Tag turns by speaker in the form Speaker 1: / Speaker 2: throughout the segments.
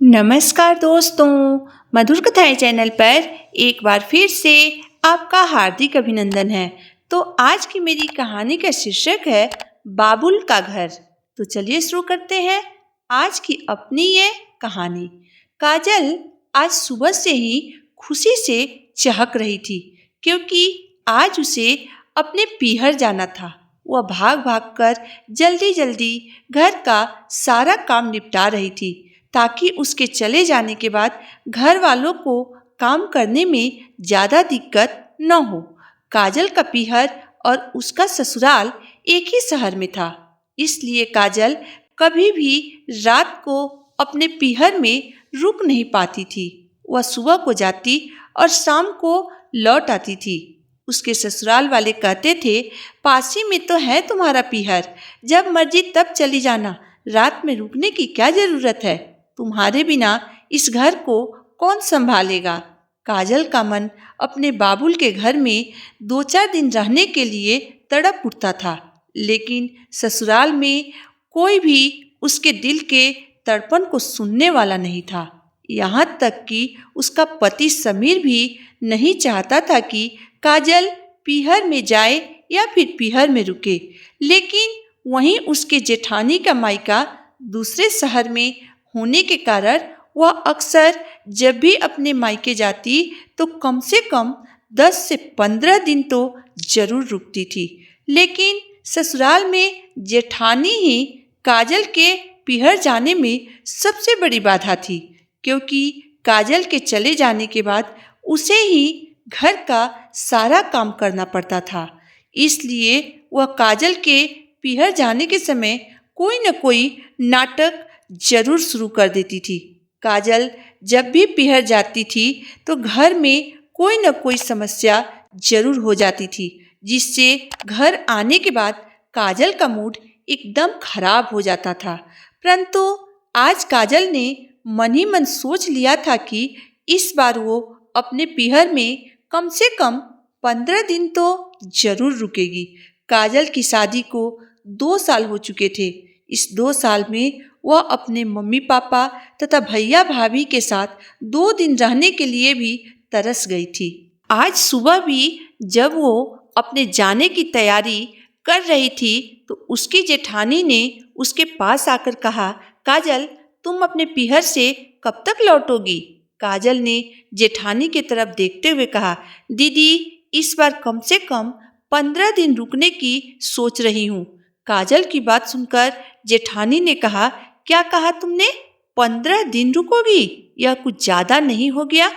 Speaker 1: नमस्कार दोस्तों, मधुर कथाएं चैनल पर एक बार फिर से आपका हार्दिक अभिनंदन है। तो आज की मेरी कहानी का शीर्षक है बाबुल का घर। तो चलिए शुरू करते हैं आज की अपनी ये कहानी। काजल आज सुबह से ही खुशी से चहक रही थी क्योंकि आज उसे अपने पीहर जाना था। वह भाग भाग कर जल्दी जल्दी घर का सारा काम निपटा रही थी ताकि उसके चले जाने के बाद घर वालों को काम करने में ज़्यादा दिक्कत न हो। काजल का पीहर और उसका ससुराल एक ही शहर में था, इसलिए काजल कभी भी रात को अपने पीहर में रुक नहीं पाती थी। वह सुबह को जाती और शाम को लौट आती थी। उसके ससुराल वाले कहते थे, पास ही में तो है तुम्हारा पीहर, जब मर्जी तब चली जाना, रात में रुकने की क्या जरूरत है, तुम्हारे बिना इस घर को कौन संभालेगा। काजल का मन अपने बाबुल के घर में 2-4 दिन रहने के लिए तड़प उठता था, लेकिन ससुराल में कोई भी उसके दिल के तड़पन को सुनने वाला नहीं था। यहाँ तक कि उसका पति समीर भी नहीं चाहता था कि काजल पीहर में जाए या फिर पीहर में रुके, लेकिन वहीं उसके जेठानी का मायका दूसरे शहर में होने के कारण वह अक्सर जब भी अपने मायके जाती तो कम से कम 10 से 15 दिन तो जरूर रुकती थी। लेकिन ससुराल में जेठानी ही काजल के पीहर जाने में सबसे बड़ी बाधा थी, क्योंकि काजल के चले जाने के बाद उसे ही घर का सारा काम करना पड़ता था। इसलिए वह काजल के पीहर जाने के समय कोई न कोई नाटक जरूर शुरू कर देती थी। काजल जब भी पीहर जाती थी तो घर में कोई न कोई समस्या जरूर हो जाती थी, जिससे घर आने के बाद काजल का मूड एकदम खराब हो जाता था। परंतु आज काजल ने मन ही मन सोच लिया था कि इस बार वो अपने पीहर में कम से कम 15 दिन तो जरूर रुकेगी। काजल की शादी को 2 साल हो चुके थे। इस 2 साल में वह अपने मम्मी पापा तथा भैया भाभी के साथ 2 दिन रहने के लिए भी तरस गई थी। आज सुबह भी जब वो अपने जाने की तैयारी कर रही थी तो उसकी जेठानी ने उसके पास आकर कहा, काजल तुम अपने पीहर से कब तक लौटोगी। काजल ने जेठानी की तरफ देखते हुए कहा, दीदी इस बार कम से कम 15 दिन रुकने की सोच रही हूँ। काजल की बात सुनकर जेठानी ने कहा, क्या कहा तुमने, 15 दिन रुकोगी, यह कुछ ज़्यादा नहीं हो गया।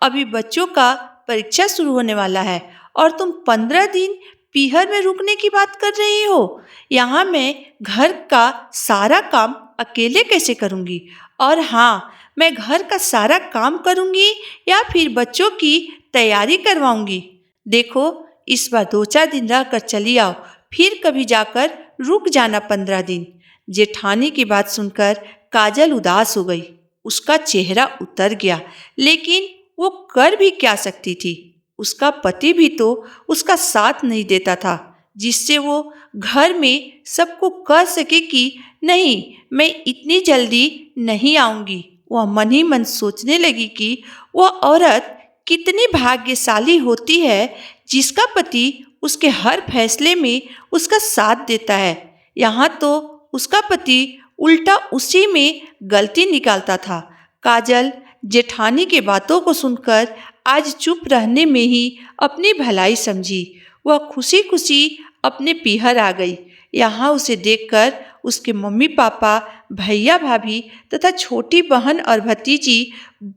Speaker 1: अभी बच्चों का परीक्षा शुरू होने वाला है और तुम 15 दिन पीहर में रुकने की बात कर रही हो। यहाँ मैं घर का सारा काम अकेले कैसे करूँगी, और हाँ मैं घर का सारा काम करूँगी या फिर बच्चों की तैयारी करवाऊँगी। देखो इस बार 2-4 दिन रह कर चली आओ, फिर कभी जाकर रुक जाना 15 दिन। जेठानी की बात सुनकर काजल उदास हो गई। उसका चेहरा उतर गया, लेकिन वो कर भी क्या सकती थी। उसका पति भी तो उसका साथ नहीं देता था, जिससे वो घर में सबको कह सके कि नहीं मैं इतनी जल्दी नहीं आऊँगी। वह मन ही मन सोचने लगी कि वह औरत कितनी भाग्यशाली होती है जिसका पति उसके हर फैसले में उसका साथ देता है। यहाँ तो उसका पति उल्टा उसी में गलती निकालता था। काजल जेठानी के बातों को सुनकर आज चुप रहने में ही अपनी भलाई समझी। वह खुशी खुशी अपने पीहर आ गई। यहाँ उसे देखकर उसके मम्मी पापा, भैया भाभी तथा छोटी बहन और भतीजी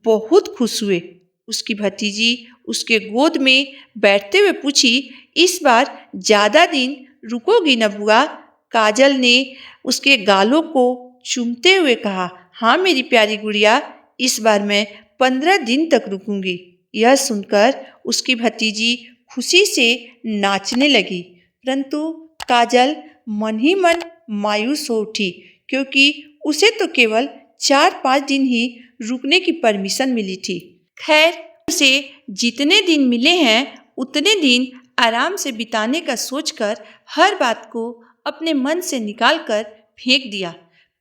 Speaker 1: बहुत खुश हुए। उसकी भतीजी उसके गोद में बैठते हुए पूछी, इस बार ज़्यादा दिन रुकोगी न बुआ। काजल ने उसके गालों को चूमते हुए कहा, हाँ मेरी प्यारी गुड़िया, इस बार मैं 15 दिन तक रुकूंगी। यह सुनकर उसकी भतीजी खुशी से नाचने लगी, परंतु काजल मन ही मन मायूस हो उठी, क्योंकि उसे तो केवल 4-5 दिन ही रुकने की परमिशन मिली थी। खैर उसे जितने दिन मिले हैं उतने दिन आराम से बिताने का सोचकर हर बात को अपने मन से निकालकर फेंक दिया।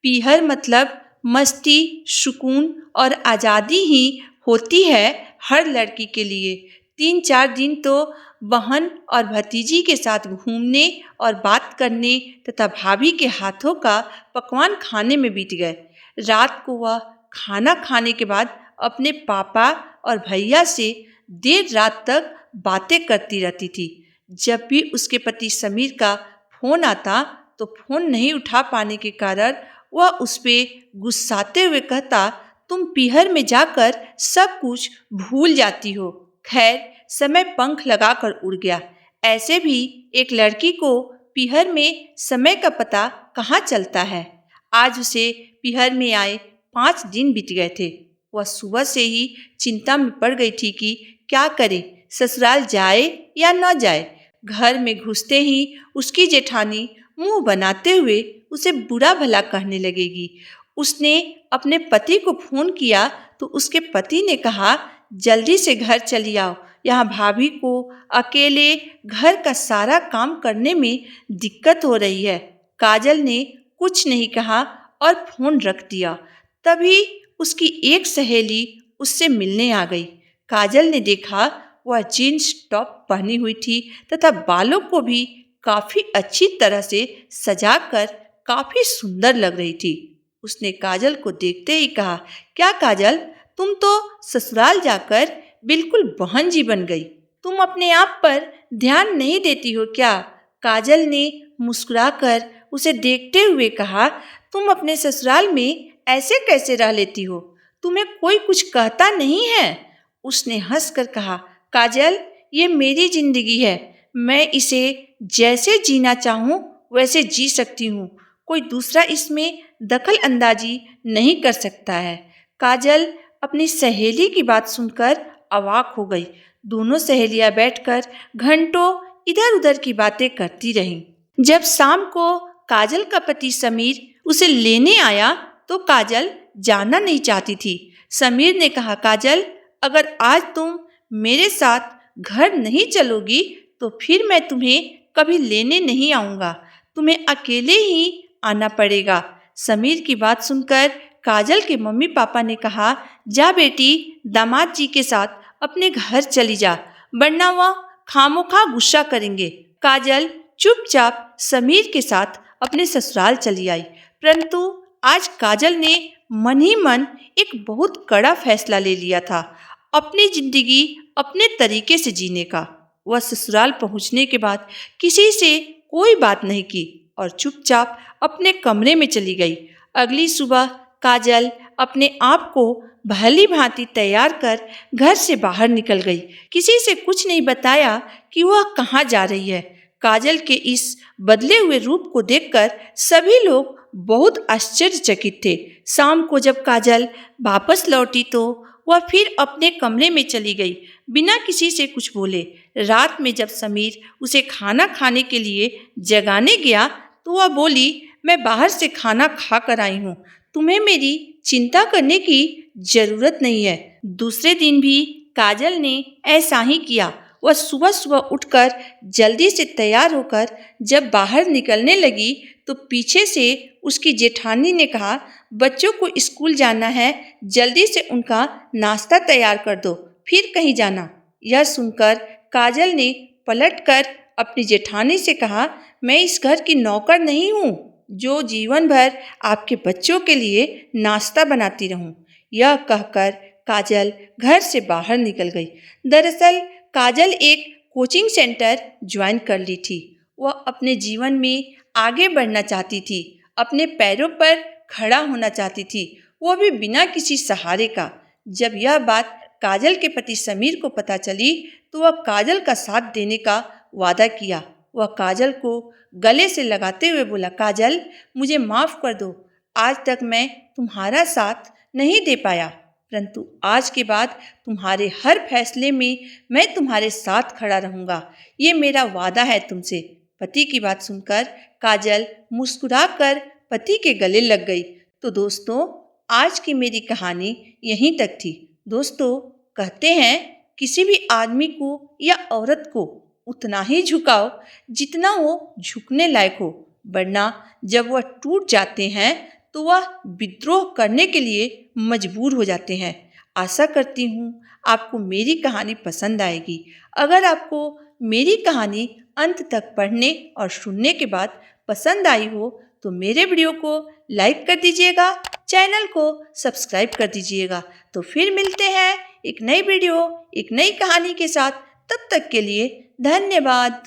Speaker 1: पीहर मतलब मस्ती, सुकून और आज़ादी ही होती है हर लड़की के लिए। 3-4 दिन तो बहन और भतीजी के साथ घूमने और बात करने तथा भाभी के हाथों का पकवान खाने में बीत गए। रात को वह खाना खाने के बाद अपने पापा और भैया से देर रात तक बातें करती रहती थी। जब भी उसके पति समीर का फोन आता तो फोन नहीं उठा पाने के कारण वह उस पे गुस्साते हुए कहता, तुम पीहर में जाकर सब कुछ भूल जाती हो। खैर, समय पंख लगाकर उड़ गया। ऐसे भी एक लड़की को पीहर में समय का पता कहाँ चलता है। आज उसे पीहर में आए 5 दिन बीत गए थे। वह सुबह से ही चिंता में पड़ गई थी कि क्या करे, ससुराल जाए या न जाए। घर में घुसते ही उसकी जेठानी मुंह बनाते हुए उसे बुरा भला कहने लगेगी। उसने अपने पति को फोन किया तो उसके पति ने कहा, जल्दी से घर चली आओ, यहाँ भाभी को अकेले घर का सारा काम करने में दिक्कत हो रही है। काजल ने कुछ नहीं कहा और फोन रख दिया। तभी उसकी एक सहेली उससे मिलने आ गई। काजल ने देखा वह जीन्स टॉप पहनी हुई थी तथा बालों को भी काफी अच्छी तरह से सजाकर काफी सुंदर लग रही थी। उसने काजल को देखते ही कहा, क्या काजल, तुम तो ससुराल जाकर बिल्कुल बहन जी बन गई। तुम अपने आप पर ध्यान नहीं देती हो क्या? काजल ने मुस्कुराकर उसे देखते हुए कहा, तुम अपने ससुराल में ऐसे कैसे रह लेती हो? तुम्हें कोई कुछ कहता नहीं है? उसने हंसकर कहा, काजल, ये मेरी जिंदगी है, मैं इसे जैसे जीना चाहूँ वैसे जी सकती हूँ। कोई दूसरा इसमें दखल अंदाजी नहीं कर सकता है। काजल अपनी सहेली की बात सुनकर अवाक हो गई। दोनों सहेलियां बैठकर घंटों इधर उधर की बातें करती रहीं। जब शाम को काजल का पति समीर उसे लेने आया तो काजल जाना नहीं चाहती थी। समीर ने कहा, काजल, अगर आज तुम मेरे साथ घर नहीं चलोगी तो फिर मैं तुम्हें कभी लेने नहीं आऊँगा। तुम्हें अकेले ही आना पड़ेगा। समीर की बात सुनकर काजल के मम्मी पापा ने कहा, जा बेटी, दामाद जी के साथ अपने घर चली जा, वरना वह खामोखा गुस्सा करेंगे। काजल चुपचाप समीर के साथ अपने ससुराल चली आई। परंतु आज काजल ने मन ही मन एक बहुत कड़ा फैसला ले लिया था, अपनी जिंदगी अपने तरीके से जीने का। वह ससुराल पहुंचने के बाद किसी से कोई बात नहीं की और चुपचाप अपने कमरे में चली गई। अगली सुबह काजल अपने आप को भली भांति तैयार कर घर से बाहर निकल गई। किसी से कुछ नहीं बताया कि वह कहाँ जा रही है। काजल के इस बदले हुए रूप को देखकर सभी लोग बहुत आश्चर्यचकित थे। शाम को जब काजल वापस लौटी तो वह फिर अपने कमरे में चली गई, बिना किसी से कुछ बोले। रात में जब समीर उसे खाना खाने के लिए जगाने गया तो वह बोली, मैं बाहर से खाना खा कर आई हूँ, तुम्हें मेरी चिंता करने की जरूरत नहीं है। दूसरे दिन भी काजल ने ऐसा ही किया। वह सुबह सुबह उठकर जल्दी से तैयार होकर जब बाहर निकलने लगी तो पीछे से उसकी जेठानी ने कहा, बच्चों को स्कूल जाना है, जल्दी से उनका नाश्ता तैयार कर दो, फिर कहीं जाना। यह सुनकर काजल ने पलटकर अपनी जेठानी से कहा, मैं इस घर की नौकर नहीं हूँ जो जीवन भर आपके बच्चों के लिए नाश्ता बनाती रहूं। यह कहकर काजल घर से बाहर निकल गई। दरअसल काजल एक कोचिंग सेंटर ज्वाइन कर ली थी। वह अपने जीवन में आगे बढ़ना चाहती थी, अपने पैरों पर खड़ा होना चाहती थी, वो भी बिना किसी सहारे का। जब यह बात काजल के पति समीर को पता चली तो वह काजल का साथ देने का वादा किया। वह काजल को गले से लगाते हुए बोला, काजल, मुझे माफ़ कर दो, आज तक मैं तुम्हारा साथ नहीं दे पाया, परंतु आज के बाद तुम्हारे हर फैसले में मैं तुम्हारे साथ खड़ा रहूँगा, ये मेरा वादा है तुमसे। पति की बात सुनकर काजल मुस्कुराकर पति के गले लग गई। तो दोस्तों, आज की मेरी कहानी यहीं तक थी। दोस्तों, कहते हैं किसी भी आदमी को या औरत को उतना ही झुकाओ जितना वो झुकने लायक हो, वरना जब वह टूट जाते हैं तो वह विद्रोह करने के लिए मजबूर हो जाते हैं। आशा करती हूँ आपको मेरी कहानी पसंद आएगी। अगर आपको मेरी कहानी अंत तक पढ़ने और सुनने के बाद पसंद आई हो तो मेरे वीडियो को लाइक कर दीजिएगा, चैनल को सब्सक्राइब कर दीजिएगा। तो फिर मिलते हैं एक नई वीडियो, एक नई कहानी के साथ। तब तक के लिए धन्यवाद।